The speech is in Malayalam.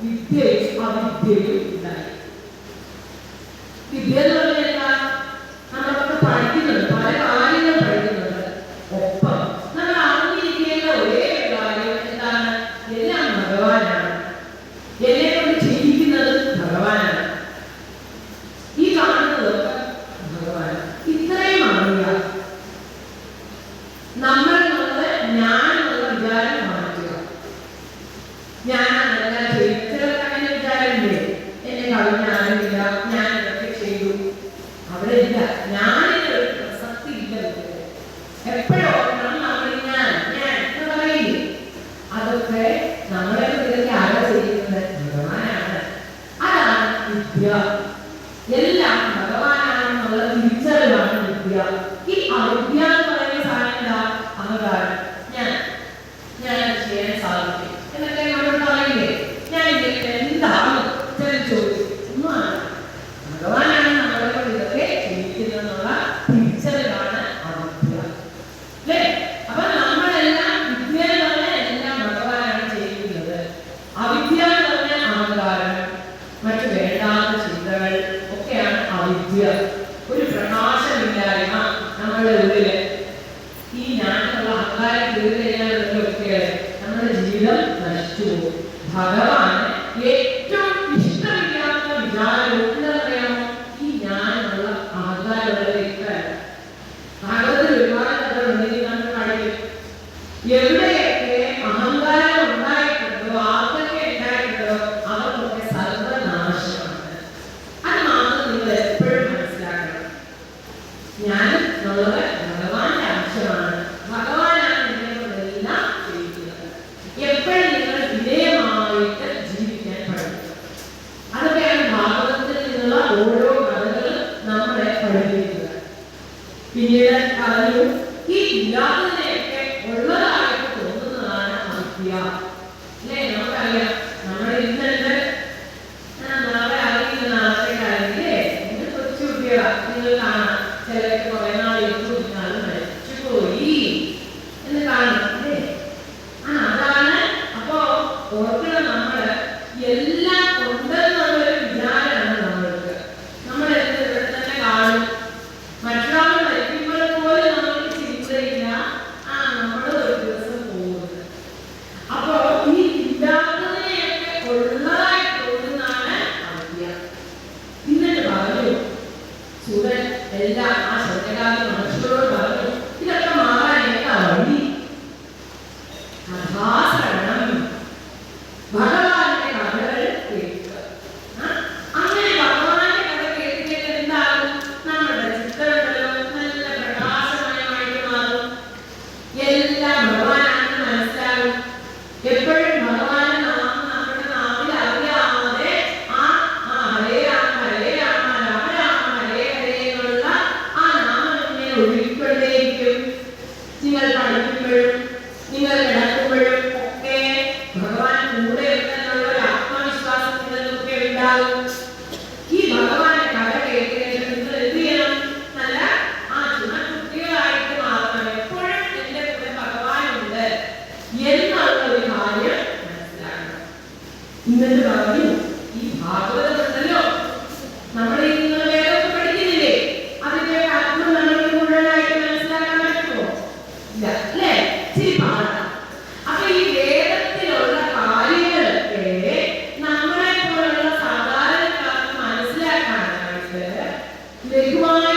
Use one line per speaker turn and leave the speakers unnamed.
വിദ്യയും അവിദ്യയും ഉണ്ടായി. വിദ്യ എന്ന് പറഞ്ഞാൽ നമ്മളൊക്കെ പഠിക്കുന്നുണ്ട്, പല കാര്യങ്ങൾ പഠിക്കുന്നുണ്ട്. ഒപ്പം നമ്മൾ അറിഞ്ഞിരിക്കേണ്ട ഒരേ കാര്യം എന്താണ്? എല്ലാം ഭഗവാനാണ്, എന്നെ കൊണ്ട് ചെയ്യിക്കുന്നത് ഭഗവാനാണ്, ഈ കാണുന്നതൊക്കെ ഭഗവാൻ. ഇത്രയും അറിയാം. നമ്മൾ ഞാൻ എന്നുള്ള വിചാരം മാറ്റുക. ഞാനല്ല ചെയ്തിട്ടൊക്കെ അങ്ങനെ വിചാരമില്ലേ? എന്നെ കവിഞ്ഞാറില്ല, ഞാൻ ഇതൊക്കെ ചെയ്തു. അവിടെ ഇല്ല, ഞാനിതൊരു പ്രസക്തി ഇല്ല. എപ്പോഴോ നമ്മൾ ഞാൻ എന്ന് പറയില്ലേ, അതൊക്കെ നമ്മളെ ഇതൊക്കെ ആരാ ചെയ്യുന്നത്? ഭഗവാനാണ്. അതാണ് വിദ്യ. എല്ലാം ഭഗവാനാണെന്നുള്ള തിരിച്ചറിവാണ് വിദ്യ. ഈ അവിദ്യ എന്ന് പറയുന്ന സാധനം എന്താ? അഹങ്കാരം. ഞാൻ ചെയ്യാൻ സാധിക്കും എന്നൊക്കെ നമ്മളോട് പറയില്ലേ? ഞാൻ ഇല്ലെങ്കിൽ എന്താണ് ചോദിച്ചു? ഒന്നുമാണ്, ഭഗവാനാണ് നമ്മളെ കൊണ്ട് ഇതൊക്കെ ചെയ്യിക്കുന്നതെന്നുള്ള തിരിച്ചറിവാണ് അവിദ്യ. അല്ലേ? അപ്പൊ നമ്മളെല്ലാം വിദ്യ എന്ന് പറഞ്ഞാൽ എല്ലാം ഭഗവാനാണ് ചെയ്യുന്നത്. അവിദ്യ എന്ന് പറഞ്ഞാൽ അഹങ്കാരം, മറ്റു വേണ്ടാത്ത ചിന്തകൾ ഒക്കെയാണ് അവിദ്യ. ഒരു പ്രകാശമില്ലായ്മ നമ്മുടെ ഉള്ളില്. ഈ ഞാനുള്ള അഹങ്കാരം തീർന്നു കഴിഞ്ഞാലൊക്കെ നമ്മുടെ ജീവിതം നശിച്ചു പോകും. ഭഗവാന് ഏറ്റവും ഇഷ്ടമില്ലാത്ത വിചാരം എന്താ പറയാമോ? ഈ ഞാനുള്ള അഹങ്കാരമുള്ളവരൊക്കെ. ഭാഗവതത്തിൽ ഒരുപാട് കഥകളുണ്ടെങ്കിൽ നമ്മൾ പഠിക്കും. എവിടെയൊക്കെ അഹങ്കാരം ഉണ്ടായിട്ടുണ്ടോ, ആർക്കൊക്കെ ഉണ്ടായിട്ടുണ്ടോ, അവർക്കൊക്കെ സർവനാശമാണ്. അത് മാത്രം നിങ്ങൾ എപ്പോഴും മനസ്സിലാക്കണം. ഞാൻ എന്നുള്ളത് ഭഗവാന്റെ അംശമാണ്. ഭഗവാനാണ് നിങ്ങളെല്ലാം ചെയ്യിക്കുന്നത്. എപ്പോഴും നിങ്ങൾ വിധേയമായിട്ട് ജീവിക്കാൻ പഠിക്കുക. അതൊക്കെയാണ് ഭാഗവതത്തിൽ നിന്നുള്ള ഓരോ കഥകളും നമ്മളെ പഠിപ്പിക്കുന്നത്. പിന്നീട് പറഞ്ഞു, ഈ ഇല്ലാത്തതിനെയൊക്കെ ഉള്ളതായിട്ട് തോന്നുന്നതാണ് അവിദ്യ. അല്ലേ? നമുക്കറിയാം, നമ്മൾ ഇന്നുണ്ട്, നാളെ അറിയില്ല, നാളത്തേക്കാരില്ലേ? എന്റെ കൊച്ചു കുട്ടികളാ, നിങ്ങൾ കാണാം. ചിലർക്ക് കുറെ നാൾ ഇരുന്നാലും മരിച്ചു പോയി എന്ന് കാണാം. അല്ലേ? അതാണ്. അപ്പോ ഓർക്കണം, നമ്മള് എല്ലാം ഉണ്ടെന്നുള്ളൊരു വിചാരമാണ് നമ്മൾക്ക്. നമ്മൾ ഇവിടെ തന്നെ കാണും. മറ്റൊരാൾ മരിക്കുമ്പോൾ പോലും നമ്മൾക്ക് ചിന്തയില്ല, നമ്മൾ ഒരു ദിവസം പോകുന്നത്. അപ്പോ ഈ ഇല്ലാത്തതിനെയൊക്കെ ഉള്ളതായി തോന്നുന്നതാണ് അവിദ്യ. എന്നിട്ട് പറഞ്ഞു സൂര്യൻ എല്ലാം ആ ശബ്ദകാലം മനുഷ്യരോട് പറഞ്ഞു, ഇതൊക്കെ മാറാൻ എന്താ വഴി? കഥാശ്രവണം, ഭഗവാന്റെ കഥകൾ കേൾക്കുക. അങ്ങനെ ഭഗവാന്റെ കഥ കേൾക്കുന്നത് എന്താകും? നമ്മുടെ ചിത്രങ്ങളോ നല്ല പ്രകാശമയമായിട്ട് മാറും. എല്ലാം ഭഗവാനാണെന്ന് മനസ്സിലാകും. എപ്പോഴും ഭഗവാന്റെ നാമം നമ്മുടെ നാവിൽ അറിയാതെ ഹരേ രാമ ഹരേ രാമ രാമ രാമ ഹരേ ഹരേ എന്നുള്ള ആ നാമം ഇങ്ങനെ ഒഴുകിക്കൊണ്ടേയിരിക്കും. നിങ്ങൾ പഠിക്കുമ്പോഴും നിങ്ങൾ കിടക്കുമ്പോഴും ഒക്കെ ഭഗവാൻ കൂടെ ഉണ്ടെന്നുള്ള ഒരു ആത്മവിശ്വാസം നിങ്ങൾക്കൊക്കെ ഉണ്ടാകും. ഈ ഭഗവാന്റെ കഥ കേൾക്കുന്നത് നിങ്ങൾ എന്ത് ചെയ്യണം? നല്ല ചുണക്കുട്ടികളായിട്ട് മാറണം. എപ്പോഴും എന്റെ കൂടെ ഭഗവാനുണ്ട് എന്നുള്ള ഒരു കാര്യം മനസ്സിലാക്കണം. എന്നിട്ട് പറഞ്ഞു, ഈ ഭാഗവതമുണ്ടല്ലോ, നമ്മൾ ഇന്ന് വേറൊക്കെ പഠിക്കുന്നില്ലേ, അതിന്റെ അർത്ഥം നമ്മൾക്ക് മുഴുവനായിട്ട് മനസ്സിലാക്കാൻ പറ്റുമോ? ഇല്ല, അല്ലേ? ഇച്ചിരി പാടാം. അപ്പൊ ഈ വേദത്തിലുള്ള കാര്യങ്ങളൊക്കെ നമ്മളെ പോലുള്ള സാധാരണക്കാർക്ക് മനസ്സിലാക്കാനായിട്ട് ലഘുവായ